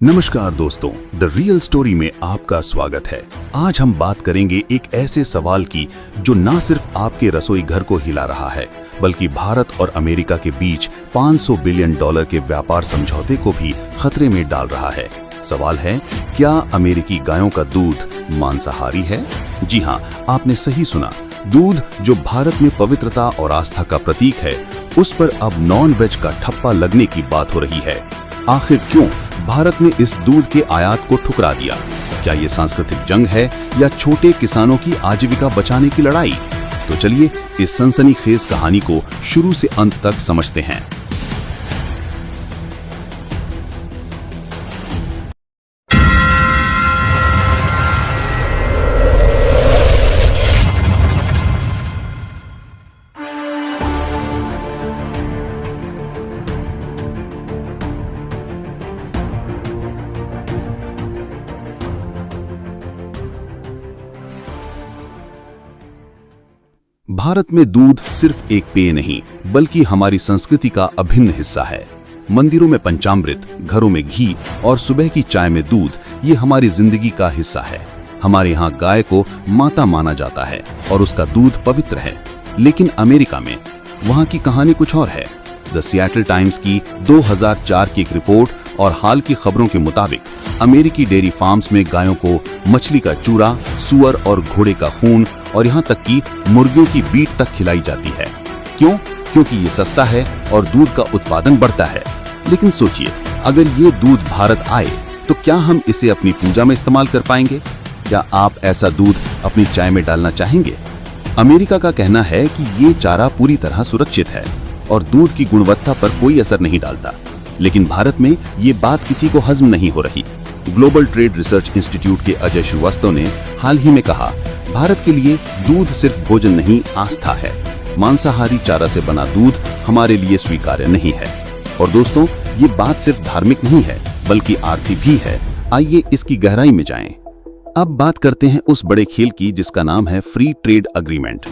नमस्कार दोस्तों, the real story में आपका स्वागत है। आज हम बात करेंगे एक ऐसे सवाल की जो ना सिर्फ आपके रसोई घर को हिला रहा है, बल्कि भारत और अमेरिका के बीच $500 बिलियन के व्यापार समझौते को भी खतरे में डाल रहा है। सवाल है, क्या अमेरिकी गायों का दूध मांसाहारी है? जी हाँ, आपने सही सुना। दूध जो भारत में पवित्रता और आस्था का प्रतीक है, उस पर अब नॉन वेज का ठप्पा लगने की बात हो रही है। आखिर क्यों भारत ने इस दूध के आयात को ठुकरा दिया? क्या ये सांस्कृतिक जंग है या छोटे किसानों की आजीविका बचाने की लड़ाई? तो चलिए इस सनसनीखेज कहानी को शुरू से अंत तक समझते हैं। भारत में दूध सिर्फ एक पेय नहीं, बल्कि हमारी संस्कृति का अभिन्न हिस्सा है। मंदिरों में पंचामृत, घरों में घी और सुबह की चाय में दूध, ये हमारी जिंदगी का हिस्सा है। हमारे यहाँ गाय को माता माना जाता है और उसका दूध पवित्र है। लेकिन अमेरिका में वहाँ की कहानी कुछ और है। द सिएटल टाइम्स की 2004 की एक रिपोर्ट और हाल की खबरों के मुताबिक अमेरिकी डेयरी फार्म्स में गायों को मछली का चूरा, सुअर और घोड़े का खून और यहाँ तक कि मुर्गियों की बीट तक खिलाई जाती है। क्यों? क्योंकि ये सस्ता है और दूध का उत्पादन बढ़ता है। लेकिन सोचिए, अगर ये दूध भारत आए तो क्या हम इसे अपनी पूजा में इस्तेमाल कर पाएंगे? क्या आप ऐसा दूध अपनी चाय में डालना चाहेंगे? अमेरिका का कहना है कि ये चारा पूरी तरह सुरक्षित है और दूध की गुणवत्ता पर कोई असर नहीं डालता। लेकिन भारत में ये बात किसी को हजम नहीं हो रही। ग्लोबल ट्रेड रिसर्च इंस्टीट्यूट के अजय श्रीवास्तव ने हाल ही में कहा, भारत के लिए दूध सिर्फ भोजन नहीं, आस्था है। मांसाहारी चारा से बना दूध हमारे लिए स्वीकार्य नहीं है। और दोस्तों, ये बात सिर्फ धार्मिक नहीं है, बल्कि आर्थिक भी है। आइए इसकी गहराई में जाएं। अब बात करते हैं उस बड़े खेल की जिसका नाम है फ्री ट्रेड अग्रीमेंट।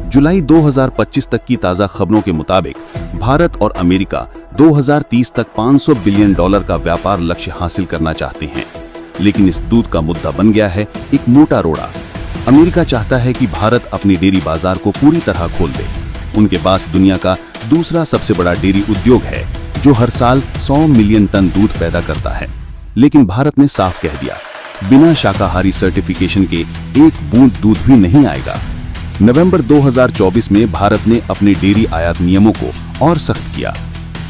जुलाई 2025 तक की ताजा खबरों के मुताबिक भारत और अमेरिका 2030 तक $500 बिलियन का व्यापार लक्ष्य हासिल करना चाहते हैं। लेकिन इस दूध का मुद्दा बन गया है एक मोटा रोड़ा। अमेरिका चाहता है कि भारत अपनी डेयरी बाजार को पूरी तरह खोल दे। उनके पास दुनिया का दूसरा सबसे बड़ा डेयरी उद्योग है, जो हर साल 100 मिलियन टन दूध पैदा करता है। लेकिन भारत ने साफ कह दिया, बिना शाकाहारी सर्टिफिकेशन के एक बूंद दूध भी नहीं आएगा। नवंबर 2024 में भारत ने अपने डेयरी आयात नियमों को और सख्त किया।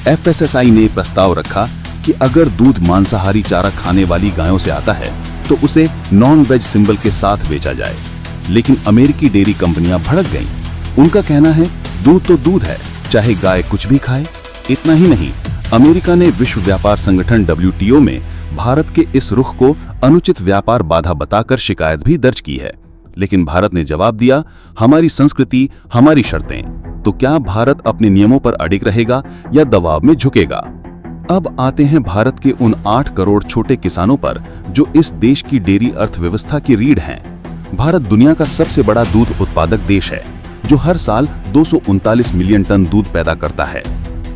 FSSAI ने प्रस्ताव रखा कि अगर दूध मांसाहारी चारा खाने वाली गायों से आता है तो उसे नॉन वेज सिंबल के साथ बेचा जाए। लेकिन अमेरिकी डेयरी कंपनियां भड़क गईं। उनका कहना है, दूध तो दूध है, चाहे गाय कुछ भी खाए। इतना ही नहीं, अमेरिका ने विश्व व्यापार संगठन WTO में भारत के इस रुख को अनुचित व्यापार बाधा बताकर शिकायत भी दर्ज की है। लेकिन भारत ने जवाब दिया, हमारी संस्कृति, हमारी शर्तें। तो क्या भारत अपने नियमों पर अडिग रहेगा या दबाव में झुकेगा? अब आते हैं भारत के उन 8 करोड़ छोटे किसानों पर जो इस देश की डेयरी अर्थव्यवस्था की रीढ़ हैं। भारत दुनिया का सबसे बड़ा दूध उत्पादक देश है, जो हर साल 239 मिलियन टन दूध पैदा करता है।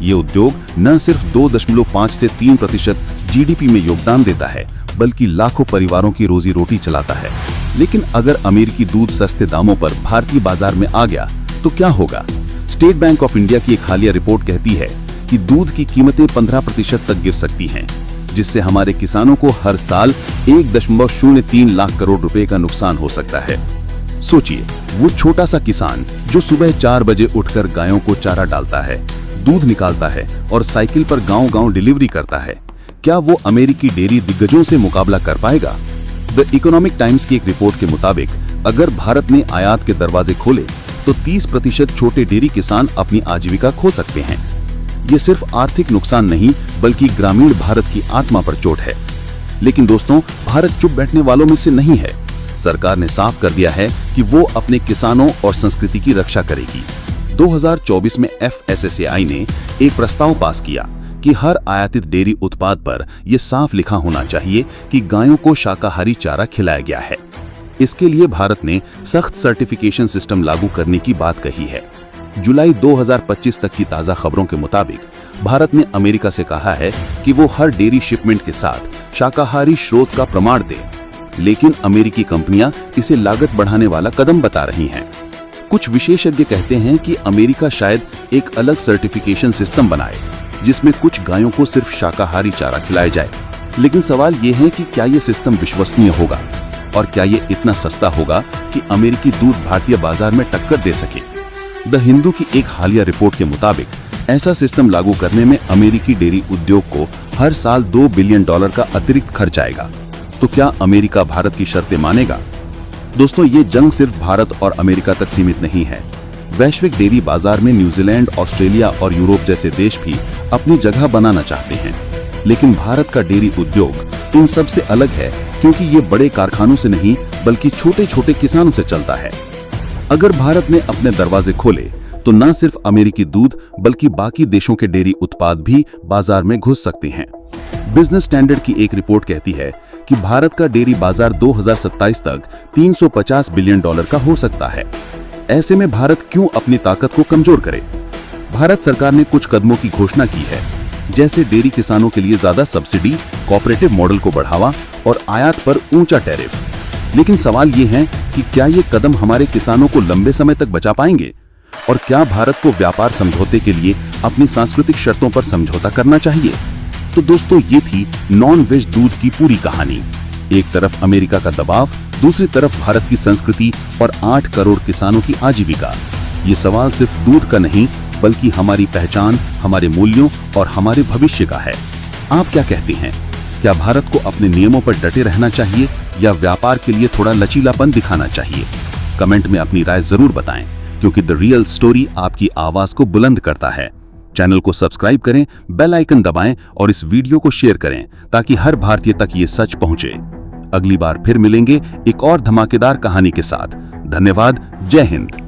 ये उद्योग न सिर्फ 2.5 से 3% GDP में योगदान देता है, बल्कि लाखों परिवारों की रोजी रोटी चलाता है। लेकिन अगर अमेरिकी दूध सस्ते दामों पर भारतीय बाजार में आ गया तो क्या होगा? स्टेट बैंक ऑफ इंडिया की एक हालिया रिपोर्ट कहती है कि दूध की कीमतें 15% तक गिर सकती हैं, जिससे हमारे किसानों को हर साल 1.03 लाख करोड़ रुपए का नुकसान हो सकता है। सोचिए, वो छोटा सा किसान जो सुबह 4 बजे उठकर गायों को चारा डालता है, दूध निकालता है और साइकिल पर गांव-गांव डिलीवरी करता है, क्या वो अमेरिकी डेयरी दिग्गजों से मुकाबला कर पाएगा? द इकोनॉमिक टाइम्स की एक रिपोर्ट के मुताबिक अगर भारत ने आयात के दरवाजे खोले तो 30% छोटे डेयरी किसान अपनी आजीविका खो सकते हैं। ये सिर्फ आर्थिक नुकसान नहीं, बल्कि ग्रामीण भारत की आत्मा पर चोट है। लेकिन दोस्तों, भारत चुप बैठने वालों में से नहीं है। सरकार ने साफ कर दिया है कि वो अपने किसानों और संस्कृति की रक्षा करेगी। 2024 में FSSAI ने एक प्रस्ताव पास किया कि हर आयातित डेयरी उत्पाद पर यह साफ लिखा होना चाहिए कि गायों को शाकाहारी चारा खिलाया गया है। इसके लिए भारत ने सख्त सर्टिफिकेशन सिस्टम लागू करने की बात कही है। जुलाई 2025 तक की ताजा खबरों के मुताबिक भारत ने अमेरिका से कहा है कि वो हर डेयरी शिपमेंट के साथ शाकाहारी स्रोत का प्रमाण दे, लेकिन अमेरिकी कंपनियां इसे लागत बढ़ाने वाला कदम बता रही हैं। कुछ विशेषज्ञ कहते हैं कि अमेरिका शायद एक अलग सर्टिफिकेशन सिस्टम बनाए जिसमें कुछ गायों को सिर्फ शाकाहारी चारा खिलाया जाए। लेकिन सवाल यह है कि क्या यह सिस्टम विश्वसनीय होगा और क्या यह इतना सस्ता होगा कि अमेरिकी दूध भारतीय बाजार में टक्कर दे सके। द हिंदू की एक हालिया रिपोर्ट के मुताबिक ऐसा सिस्टम लागू करने में अमेरिकी डेयरी उद्योग को हर साल $2 बिलियन का अतिरिक्त खर्च आएगा। तो क्या अमेरिका भारत की शर्तें मानेगा? दोस्तों, ये जंग सिर्फ भारत और अमेरिका तक सीमित नहीं है। वैश्विक डेयरी बाजार में न्यूजीलैंड, ऑस्ट्रेलिया और यूरोप जैसे देश भी अपनी जगह बनाना चाहते हैं। लेकिन भारत का डेयरी उद्योग इन सब से अलग है, क्योंकि ये बड़े कारखानों से नहीं बल्कि छोटे छोटे किसानों से चलता है। अगर भारत ने अपने दरवाजे खोले तो न सिर्फ अमेरिकी दूध बल्कि बाकी देशों के डेयरी उत्पाद भी बाजार में घुस सकते हैं। बिजनेस स्टैंडर्ड की एक रिपोर्ट कहती है कि भारत का डेयरी बाजार 2027 तक $350 बिलियन का हो सकता है। ऐसे में भारत क्यों अपनी ताकत को कमजोर करे? भारत सरकार ने कुछ कदमों की घोषणा की है, जैसे डेयरी किसानों के लिए ज्यादा सब्सिडी, कोऑपरेटिव मॉडल को बढ़ावा और आयात पर ऊंचा टैरिफ। लेकिन सवाल ये है कि क्या ये कदम हमारे किसानों को लंबे समय तक बचा पाएंगे? और क्या भारत को व्यापार समझौते के लिए अपनी सांस्कृतिक शर्तों पर समझौता करना चाहिए? तो दोस्तों, ये थी नॉन वेज दूध की पूरी कहानी। एक तरफ अमेरिका का दबाव, दूसरी तरफ भारत की संस्कृति और 8 करोड़ किसानों की आजीविका। ये सवाल सिर्फ दूध का नहीं बल्कि हमारी पहचान, हमारे मूल्यों और हमारे भविष्य का है। आप क्या कहते हैं? क्या भारत को अपने नियमों पर डटे रहना चाहिए या व्यापार के लिए थोड़ा लचीलापन दिखाना चाहिए? कमेंट में अपनी राय जरूर बताएं, क्योंकि द रियल स्टोरी आपकी आवाज को बुलंद करता है। चैनल को सब्सक्राइब करें, बेल आइकन दबाएं और इस वीडियो को शेयर करें ताकि हर भारतीय तक ये सच पहुंचे। अगली बार फिर मिलेंगे एक और धमाकेदार कहानी के साथ। धन्यवाद। जय हिंद।